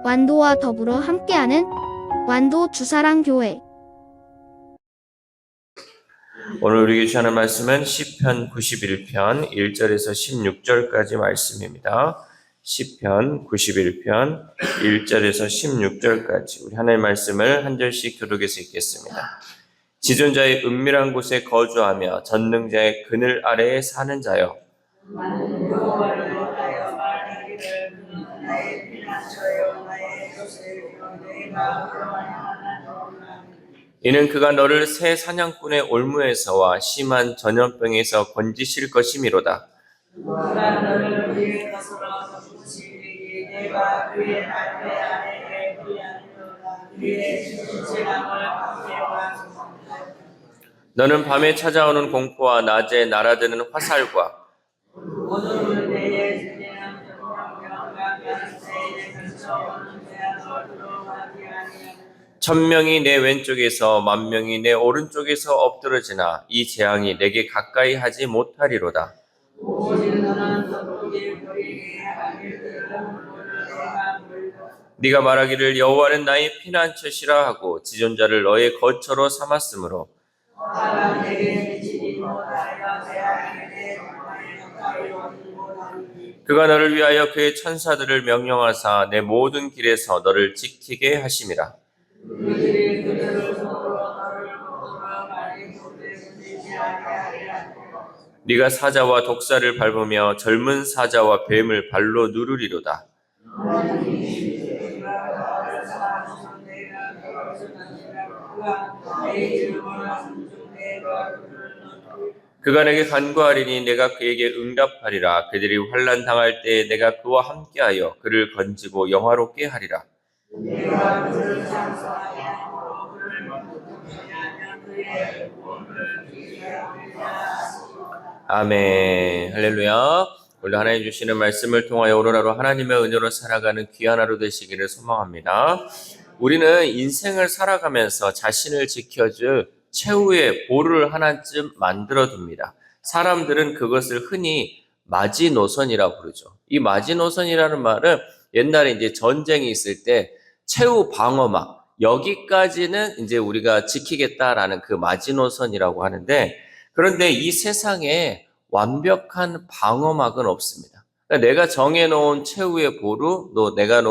완도와 더불어 함께하는 완도 주사랑교회. 오늘 우리에게 주시는 말씀은 시편 91편 1절에서 16절까지 말씀입니다. 시편 91편 1절에서 16절까지 우리 하나님의 말씀을 한 절씩 교독해서 읽겠습니다. 지존자의 은밀한 곳에 거주하며 전능자의 그늘 아래에 사는 자여, 이는 그가 너를 새 사냥꾼의 올무에서와 심한 전염병에서 건지실 것이미로다. 너는 밤에 찾아오는 공포와 낮에 날아드는 화살과 천명이 내 왼쪽에서 만명이 내 오른쪽에서 엎드러지나 이 재앙이 내게 가까이 하지 못하리로다. 네가 말하기를 여호와는 나의 피난처시라 하고 지존자를 너의 거처로 삼았으므로 그가 너를 위하여 그의 천사들을 명령하사 내 모든 길에서 너를 지키게 하심이라. 네가 사자와 독사를 밟으며 젊은 사자와 뱀을 발로 누르리로다. 그가 내게 간구하리니 내가 그에게 응답하리라. 그들이 환난 당할 때에 내가 그와 함께하여 그를 건지고 영화롭게 하리라. 아멘. 할렐루야. 오늘 하나님 주시는 말씀을 통하여 오늘 하루 하나님의 은혜로 살아가는 귀한 하루 되시기를 소망합니다. 우리는 인생을 살아가면서 자신을 지켜줄 최후의 보루를 하나쯤 만들어둡니다. 사람들은 그것을 흔히 마지노선이라고 부르죠. 이 마지노선이라는 말은 옛날에 이제 전쟁이 있을 때 최후 방어막, 여기까지는 이제 우리가 지키겠다라는 그 마지노선이라고 하는데, 그런데 이 세상에 완벽한 방어막은 없습니다. 그러니까 내가 정해놓은 최후의 보루, 또 내가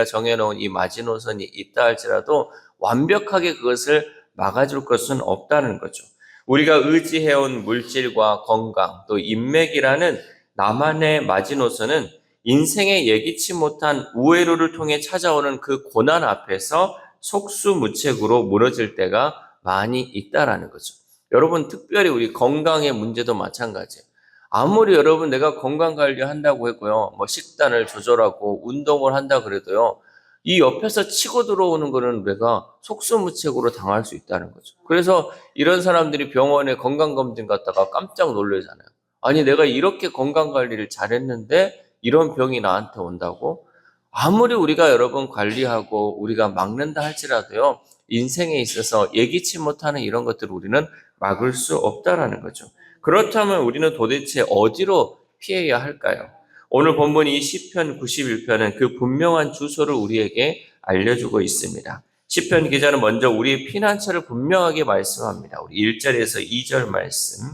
정해놓은 이 마지노선이 있다 할지라도 완벽하게 그것을 막아줄 것은 없다는 거죠. 우리가 의지해온 물질과 건강, 또 인맥이라는 나만의 마지노선은 인생에 예기치 못한 우회로를 통해 찾아오는 그 고난 앞에서 속수무책으로 무너질 때가 많이 있다라는 거죠. 여러분, 특별히 우리 건강의 문제도 마찬가지예요. 아무리 여러분 내가 건강 관리한다고 했고요, 뭐 식단을 조절하고 운동을 한다 그래도요, 이 옆에서 치고 들어오는 거는 내가 속수무책으로 당할 수 있다는 거죠. 그래서 이런 사람들이 병원에 건강검진 갔다가 깜짝 놀라잖아요. 아니, 내가 이렇게 건강관리를 잘했는데 이런 병이 나한테 온다고? 아무리 우리가 여러분 관리하고 우리가 막는다 할지라도요, 인생에 있어서 예기치 못하는 이런 것들을 우리는 막을 수 없다라는 거죠. 그렇다면 우리는 도대체 어디로 피해야 할까요? 오늘 본문 이 시편 91편은 그 분명한 주소를 우리에게 알려주고 있습니다. 시편 기자는 먼저 우리의 피난처를 분명하게 말씀합니다. 우리 1절에서 2절 말씀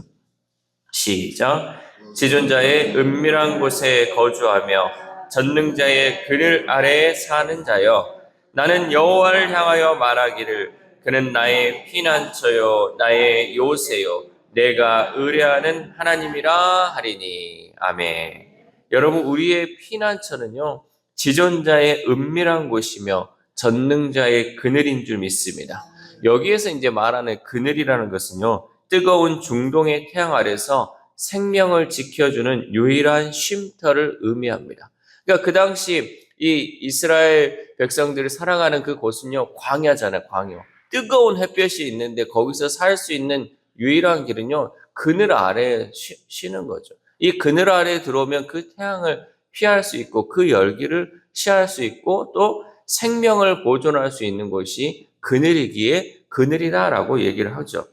시작. 지존자의 은밀한 곳에 거주하며 전능자의 그늘 아래에 사는 자여, 나는 여호와를 향하여 말하기를 그는 나의 피난처요 나의 요새요 내가 의뢰하는 하나님이라 하리니. 아멘. 여러분, 우리의 피난처는요, 지존자의 은밀한 곳이며 전능자의 그늘인 줄 믿습니다. 여기에서 이제 말하는 그늘이라는 것은요, 뜨거운 중동의 태양 아래서 생명을 지켜주는 유일한 쉼터를 의미합니다. 그러니까 그 당시 이 이스라엘 백성들이 살아가는 그 곳은요, 광야잖아요, 광야. 뜨거운 햇볕이 있는데 거기서 살 수 있는 유일한 길은요, 그늘 아래에 쉬는 거죠. 이 그늘 아래에 들어오면 그 태양을 피할 수 있고 그 열기를 취할 수 있고 또 생명을 보존할 수 있는 곳이 그늘이기에 그늘이다라고 얘기를 하죠.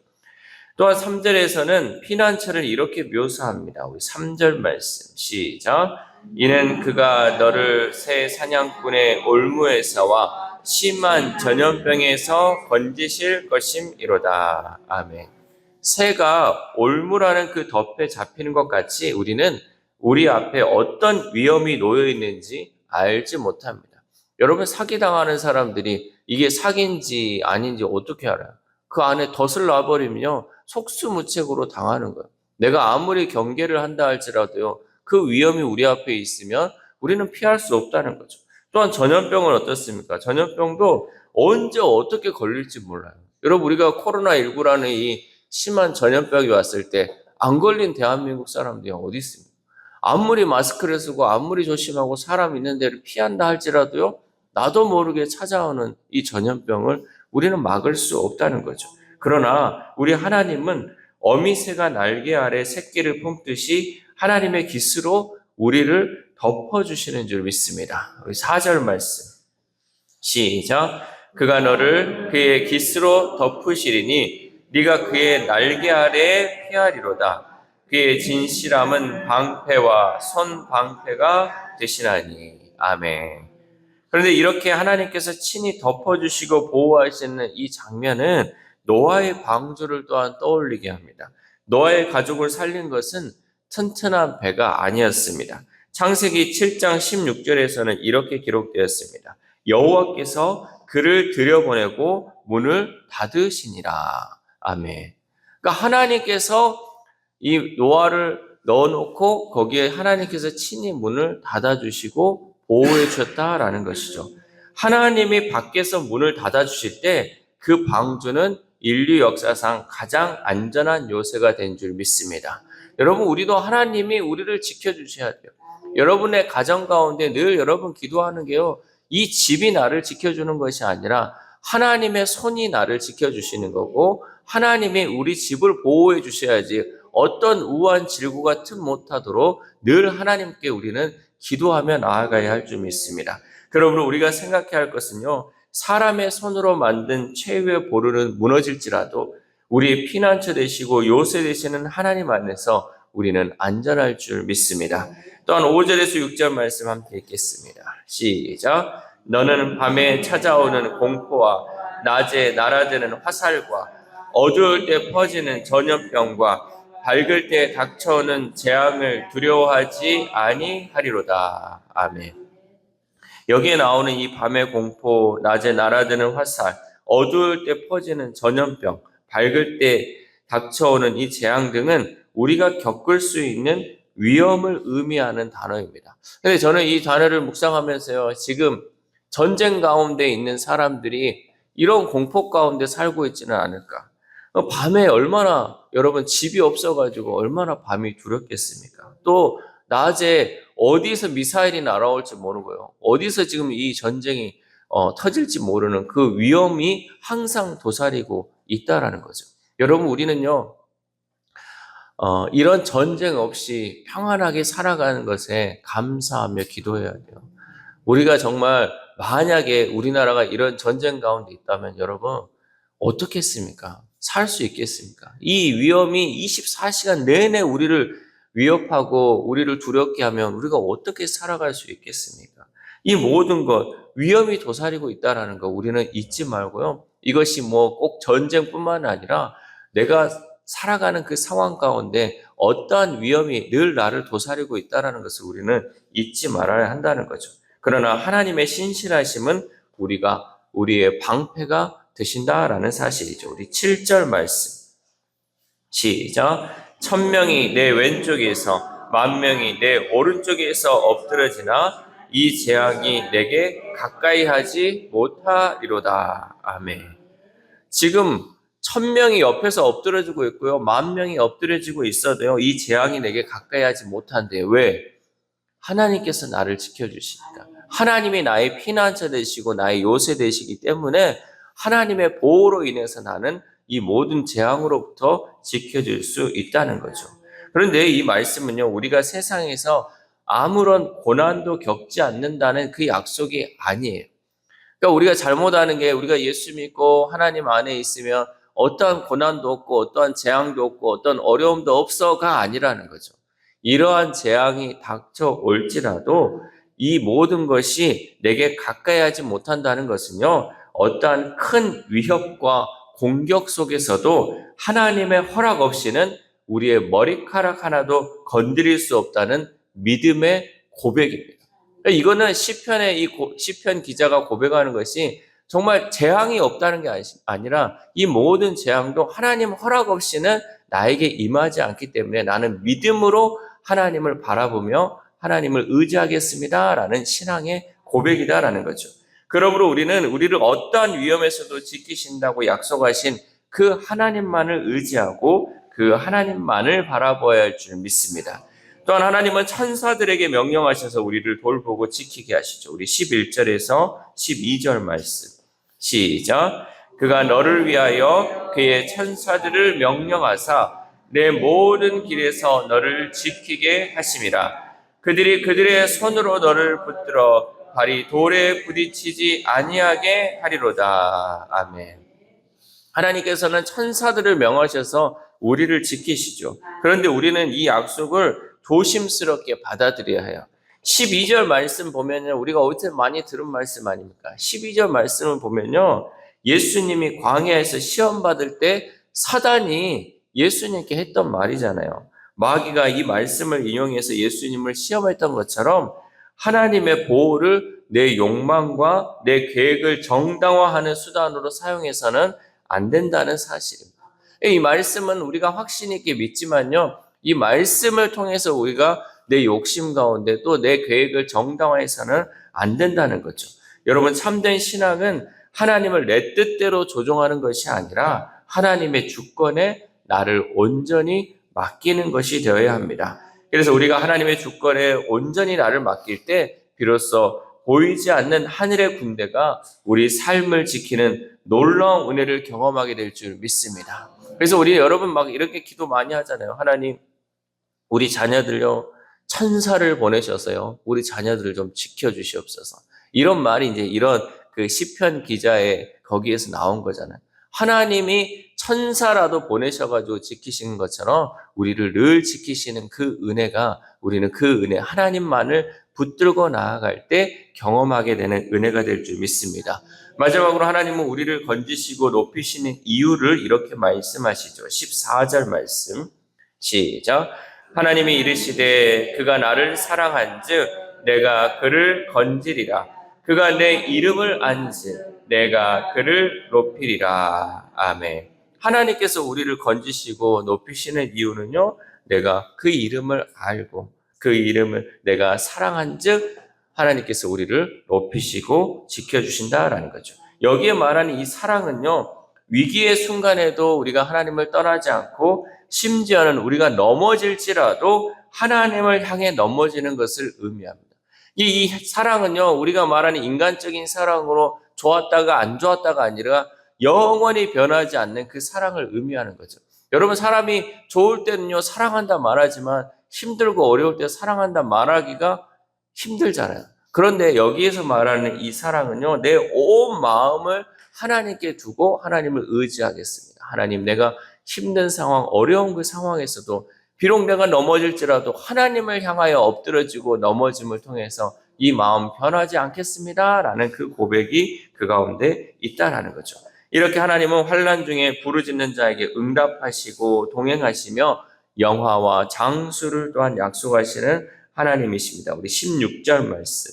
또한 3절에서는 피난처를 이렇게 묘사합니다. 우리 3절 말씀 시작. 이는 그가 너를 새 사냥꾼의 올무에서와 심한 전염병에서 건지실 것임이로다. 아멘. 새가 올무라는 그 덫에 잡히는 것 같이 우리는 우리 앞에 어떤 위험이 놓여 있는지 알지 못합니다. 여러분, 사기당하는 사람들이 이게 사기인지 아닌지 어떻게 알아요? 그 안에 덫을 놔버리면요, 속수무책으로 당하는 거예요. 내가 아무리 경계를 한다 할지라도요, 그 위험이 우리 앞에 있으면 우리는 피할 수 없다는 거죠. 또한 전염병은 어떻습니까? 전염병도 언제 어떻게 걸릴지 몰라요. 여러분, 우리가 코로나19라는 이 심한 전염병이 왔을 때 안 걸린 대한민국 사람들이 어디 있습니까? 아무리 마스크를 쓰고 아무리 조심하고 사람 있는 데를 피한다 할지라도요, 나도 모르게 찾아오는 이 전염병을 우리는 막을 수 없다는 거죠. 그러나 우리 하나님은 어미새가 날개 아래 새끼를 품듯이 하나님의 깃으로 우리를 덮어주시는 줄 믿습니다. 우리 4절 말씀 시작. 그가 너를 그의 깃으로 덮으시리니 네가 그의 날개 아래에 피하리로다. 그의 진실함은 방패와 손방패가 되시나니. 아멘. 그런데 이렇게 하나님께서 친히 덮어주시고 보호하시는 이 장면은 노아의 방주를 또한 떠올리게 합니다. 노아의 가족을 살린 것은 튼튼한 배가 아니었습니다. 창세기 7장 16절에서는 이렇게 기록되었습니다. 여호와께서 그를 들여보내고 문을 닫으시니라. 아멘. 그러니까 하나님께서 이 노아를 넣어놓고 거기에 하나님께서 친히 문을 닫아주시고 보호해 주셨다라는 것이죠. 하나님이 밖에서 문을 닫아주실 때 그 방주는 인류 역사상 가장 안전한 요새가 된 줄 믿습니다. 여러분, 우리도 하나님이 우리를 지켜주셔야 돼요. 여러분의 가정 가운데 늘 여러분 기도하는 게요, 이 집이 나를 지켜주는 것이 아니라 하나님의 손이 나를 지켜주시는 거고, 하나님이 우리 집을 보호해 주셔야지 어떤 우한 질고가 틈 못하도록 늘 하나님께 우리는 기도하며 나아가야 할 줄 믿습니다. 그러므로 우리가 생각해야 할 것은요, 사람의 손으로 만든 최후의 보루는 무너질지라도 우리 피난처 되시고 요새 되시는 하나님 안에서 우리는 안전할 줄 믿습니다. 또한 5절에서 6절 말씀 함께 읽겠습니다. 시작. 너는 밤에 찾아오는 공포와 낮에 날아드는 화살과 어두울 때 퍼지는 전염병과 밝을 때 닥쳐오는 재앙을 두려워하지 아니하리로다. 아멘. 여기에 나오는 이 밤의 공포, 낮에 날아드는 화살, 어두울 때 퍼지는 전염병, 밝을 때 닥쳐오는 이 재앙 등은 우리가 겪을 수 있는 위험을 의미하는 단어입니다. 근데 저는 이 단어를 묵상하면서요, 지금 전쟁 가운데 있는 사람들이 이런 공포 가운데 살고 있지는 않을까. 밤에 얼마나 여러분 집이 없어가지고 얼마나 밤이 두렵겠습니까? 또 낮에 어디서 미사일이 날아올지 모르고요. 어디서 지금 이 전쟁이 터질지 모르는 그 위험이 항상 도사리고 있다라는 거죠. 여러분, 우리는요, 이런 전쟁 없이 평안하게 살아가는 것에 감사하며 기도해야 돼요. 우리가 정말 만약에 우리나라가 이런 전쟁 가운데 있다면 여러분, 어떻겠습니까? 살 수 있겠습니까? 이 위험이 24시간 내내 우리를 위협하고 우리를 두렵게 하면 우리가 어떻게 살아갈 수 있겠습니까? 이 모든 것, 위험이 도사리고 있다는 거 우리는 잊지 말고요. 이것이 뭐 꼭 전쟁뿐만 아니라 내가 살아가는 그 상황 가운데 어떠한 위험이 늘 나를 도사리고 있다는 것을 우리는 잊지 말아야 한다는 거죠. 그러나 하나님의 신실하심은 우리의 방패가 되신다라는 사실이죠. 우리 7절 말씀 시작. 1000명이 내 왼쪽에서 10,000명이 내 오른쪽에서 엎드러지나 이 재앙이 내게 가까이 하지 못하리로다. 아멘. 지금 1000명이 옆에서 엎드려지고 있고요, 10,000명이 엎드려지고 있어도요, 이 재앙이 내게 가까이 하지 못한대. 왜? 하나님께서 나를 지켜주시니까. 하나님이 나의 피난처 되시고 나의 요새 되시기 때문에 하나님의 보호로 인해서 나는 이 모든 재앙으로부터 지켜질 수 있다는 거죠. 그런데 이 말씀은요, 우리가 세상에서 아무런 고난도 겪지 않는다는 그 약속이 아니에요. 그러니까 우리가 잘못하는 게, 우리가 예수 믿고 하나님 안에 있으면 어떠한 고난도 없고 어떠한 재앙도 없고 어떤 어려움도 없어가 아니라는 거죠. 이러한 재앙이 닥쳐올지라도 이 모든 것이 내게 가까이 하지 못한다는 것은요, 어떠한 큰 위협과 공격 속에서도 하나님의 허락 없이는 우리의 머리카락 하나도 건드릴 수 없다는 믿음의 고백입니다. 이거는 시편 기자가 고백하는 것이 정말 재앙이 없다는 게 아니라 이 모든 재앙도 하나님 허락 없이는 나에게 임하지 않기 때문에 나는 믿음으로 하나님을 바라보며 하나님을 의지하겠습니다라는 신앙의 고백이다라는 거죠. 그러므로 우리는 우리를 어떠한 위험에서도 지키신다고 약속하신 그 하나님만을 의지하고 그 하나님만을 바라봐야 할 줄 믿습니다. 또한 하나님은 천사들에게 명령하셔서 우리를 돌보고 지키게 하시죠. 우리 11절에서 12절 말씀 시작. 그가 너를 위하여 그의 천사들을 명령하사 내 모든 길에서 너를 지키게 하심이라. 그들이 그들의 손으로 너를 붙들어 발이 돌에 부딪히지 아니하게 하리로다. 아멘. 하나님께서는 천사들을 명하셔서 우리를 지키시죠. 그런데 우리는 이 약속을 조심스럽게 받아들여야 해요. 12절 말씀 보면요, 우리가 어디서 많이 들은 말씀 아닙니까? 12절 말씀을 보면요, 예수님이 광야에서 시험 받을 때 사단이 예수님께 했던 말이잖아요. 마귀가 이 말씀을 인용해서 예수님을 시험했던 것처럼 하나님의 보호를 내 욕망과 내 계획을 정당화하는 수단으로 사용해서는 안 된다는 사실입니다. 이 말씀은 우리가 확신 있게 믿지만요, 이 말씀을 통해서 우리가 내 욕심 가운데 또 내 계획을 정당화해서는 안 된다는 거죠. 여러분, 참된 신앙은 하나님을 내 뜻대로 조종하는 것이 아니라 하나님의 주권에 나를 온전히 맡기는 것이 되어야 합니다. 그래서 우리가 하나님의 주권에 온전히 나를 맡길 때 비로소 보이지 않는 하늘의 군대가 우리 삶을 지키는 놀라운 은혜를 경험하게 될 줄 믿습니다. 그래서 우리 여러분 막 이렇게 기도 많이 하잖아요. 하나님, 우리 자녀들요, 천사를 보내셔서요, 우리 자녀들을 좀 지켜주시옵소서. 이런 말이 이제 이런 그 시편 기자의 거기에서 나온 거잖아요. 하나님이 천사라도 보내셔가지고 지키시는 것처럼 우리를 늘 지키시는 그 은혜가, 우리는 그 은혜, 하나님만을 붙들고 나아갈 때 경험하게 되는 은혜가 될 줄 믿습니다. 마지막으로 하나님은 우리를 건지시고 높이시는 이유를 이렇게 말씀하시죠. 14절 말씀 시작. 하나님이 이르시되 그가 나를 사랑한즉 내가 그를 건지리라. 그가 내 이름을 안즉 내가 그를 높이리라. 아멘. 하나님께서 우리를 건지시고 높이시는 이유는요, 내가 그 이름을 알고 그 이름을 내가 사랑한즉 하나님께서 우리를 높이시고 지켜주신다라는 거죠. 여기에 말하는 이 사랑은요, 위기의 순간에도 우리가 하나님을 떠나지 않고 심지어는 우리가 넘어질지라도 하나님을 향해 넘어지는 것을 의미합니다. 이 사랑은요, 우리가 말하는 인간적인 사랑으로 좋았다가 안 좋았다가 아니라 영원히 변하지 않는 그 사랑을 의미하는 거죠. 여러분, 사람이 좋을 때는요, 사랑한다 말하지만 힘들고 어려울 때 사랑한다 말하기가 힘들잖아요. 그런데 여기에서 말하는 이 사랑은요, 내 온 마음을 하나님께 두고 하나님을 의지하겠습니다. 하나님, 내가 힘든 상황, 어려운 그 상황에서도 비록 내가 넘어질지라도 하나님을 향하여 엎드러지고 넘어짐을 통해서 이 마음 변하지 않겠습니다. 라는 그 고백이 그 가운데 있다라는 거죠. 이렇게 하나님은 환난 중에 부르짖는 자에게 응답하시고 동행하시며 영화와 장수를 또한 약속하시는 하나님이십니다. 우리 16절 말씀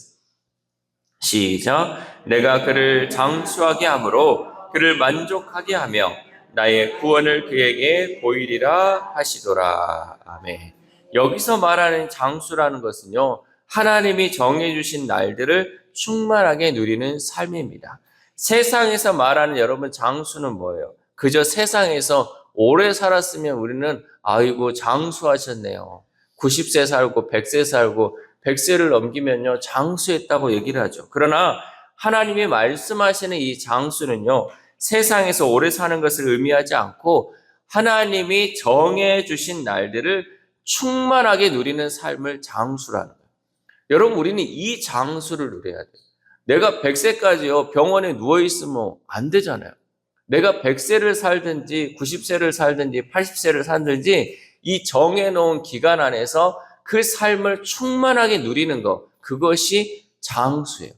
시작. 내가 그를 장수하게 함으로 그를 만족하게 하며 나의 구원을 그에게 보이리라 하시더라. 아멘. 여기서 말하는 장수라는 것은요, 하나님이 정해주신 날들을 충만하게 누리는 삶입니다. 세상에서 말하는 여러분 장수는 뭐예요? 그저 세상에서 오래 살았으면 우리는 아이고 장수하셨네요. 90세 살고 100세 살고 100세를 넘기면요 장수했다고 얘기를 하죠. 그러나 하나님이 말씀하시는 이 장수는요, 세상에서 오래 사는 것을 의미하지 않고 하나님이 정해주신 날들을 충만하게 누리는 삶을 장수라는 거예요. 여러분, 우리는 이 장수를 누려야 돼요. 내가 100세까지요 병원에 누워있으면 안 되잖아요. 내가 100세를 살든지 90세를 살든지 80세를 살든지 이 정해놓은 기간 안에서 그 삶을 충만하게 누리는 것, 그것이 장수예요.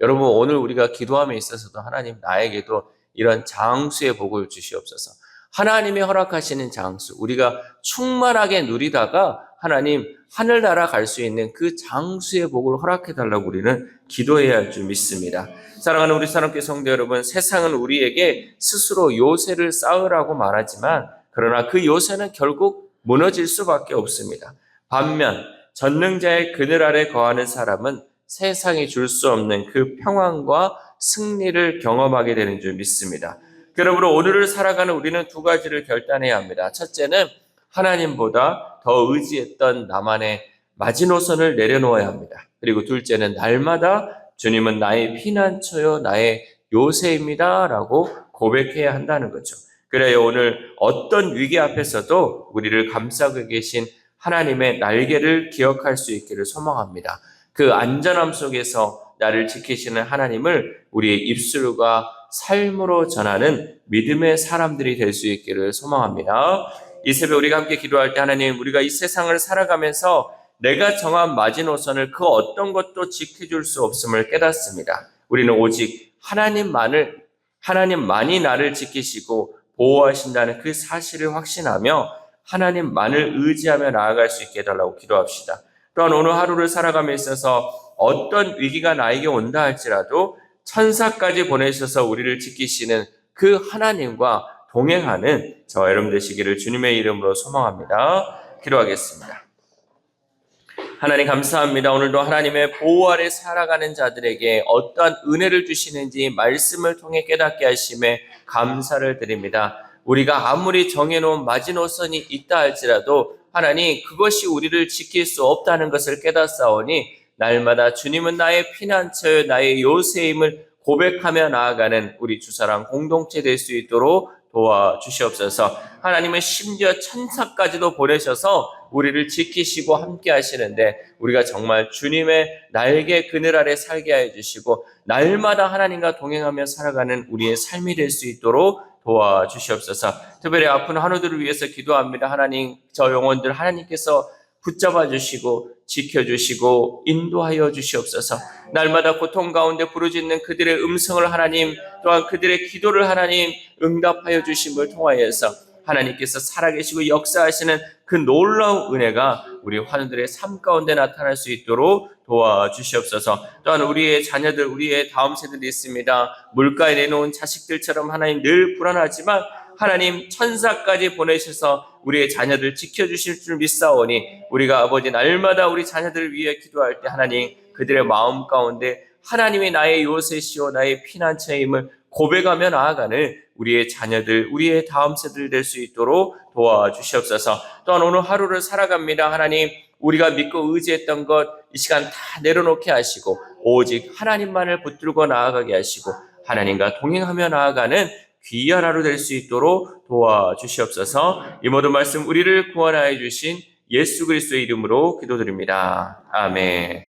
여러분, 오늘 우리가 기도함에 있어서도 하나님 나에게도 이런 장수의 복을 주시옵소서. 하나님이 허락하시는 장수, 우리가 충만하게 누리다가 하나님 하늘나라 갈 수 있는 그 장수의 복을 허락해달라고 우리는 기도해야 할 줄 믿습니다. 사랑하는 우리 사랑교회 성도 여러분, 세상은 우리에게 스스로 요새를 쌓으라고 말하지만 그러나 그 요새는 결국 무너질 수밖에 없습니다. 반면 전능자의 그늘 아래 거하는 사람은 세상이 줄 수 없는 그 평안과 승리를 경험하게 되는 줄 믿습니다. 그러므로 오늘을 살아가는 우리는 두 가지를 결단해야 합니다. 첫째는 하나님보다 더 의지했던 나만의 마지노선을 내려놓아야 합니다. 그리고 둘째는 날마다 주님은 나의 피난처요, 나의 요새입니다 라고 고백해야 한다는 거죠. 그래야 오늘 어떤 위기 앞에서도 우리를 감싸고 계신 하나님의 날개를 기억할 수 있기를 소망합니다. 그 안전함 속에서 나를 지키시는 하나님을 우리의 입술과 삶으로 전하는 믿음의 사람들이 될 수 있기를 소망합니다. 이 새벽 우리가 함께 기도할 때 하나님, 우리가 이 세상을 살아가면서 내가 정한 마지노선을 그 어떤 것도 지켜줄 수 없음을 깨닫습니다. 우리는 오직 하나님만이 나를 지키시고 보호하신다는 그 사실을 확신하며 하나님만을 의지하며 나아갈 수 있게 해달라고 기도합시다. 또한 오늘 하루를 살아감에 있어서 어떤 위기가 나에게 온다 할지라도 천사까지 보내셔서 우리를 지키시는 그 하나님과 동행하는 저와 여러분 되시기를 주님의 이름으로 소망합니다. 기도하겠습니다. 하나님 감사합니다. 오늘도 하나님의 보호 아래 살아가는 자들에게 어떠한 은혜를 주시는지 말씀을 통해 깨닫게 하심에 감사를 드립니다. 우리가 아무리 정해놓은 마지노선이 있다 할지라도 하나님 그것이 우리를 지킬 수 없다는 것을 깨닫사오니 날마다 주님은 나의 피난처요 나의 요새임을 고백하며 나아가는 우리 주사랑 공동체 될 수 있도록 도와주시옵소서. 하나님은 심지어 천사까지도 보내셔서 우리를 지키시고 함께 하시는데 우리가 정말 주님의 날개 그늘 아래 살게 하여 주시고 날마다 하나님과 동행하며 살아가는 우리의 삶이 될 수 있도록 도와주시옵소서. 특별히 아픈 한우들을 위해서 기도합니다. 하나님, 저 영혼들 하나님께서 붙잡아 주시고 지켜주시고 인도하여 주시옵소서. 날마다 고통 가운데 부르짖는 그들의 음성을 하나님, 또한 그들의 기도를 하나님 응답하여 주심을 통하여서 하나님께서 살아계시고 역사하시는 그 놀라운 은혜가 우리 환우들의 삶 가운데 나타날 수 있도록 도와주시옵소서. 또한 우리의 자녀들, 우리의 다음 세대들이 있습니다. 물가에 내놓은 자식들처럼 하나님 늘 불안하지만 하나님 천사까지 보내셔서 우리의 자녀들 지켜주실 줄 믿사오니 우리가 아버지 날마다 우리 자녀들을 위해 기도할 때 하나님 그들의 마음 가운데 하나님이 나의 요새시오 나의 피난처임을 고백하며 나아가는 우리의 자녀들, 우리의 다음 세대들 될 수 있도록 도와주시옵소서. 또한 오늘 하루를 살아갑니다. 하나님, 우리가 믿고 의지했던 것 이 시간 다 내려놓게 하시고 오직 하나님만을 붙들고 나아가게 하시고 하나님과 동행하며 나아가는 귀한 하루 될 수 있도록 도와주시옵소서. 이 모든 말씀 우리를 구원하여 주신 예수 그리스도의 이름으로 기도드립니다. 아멘.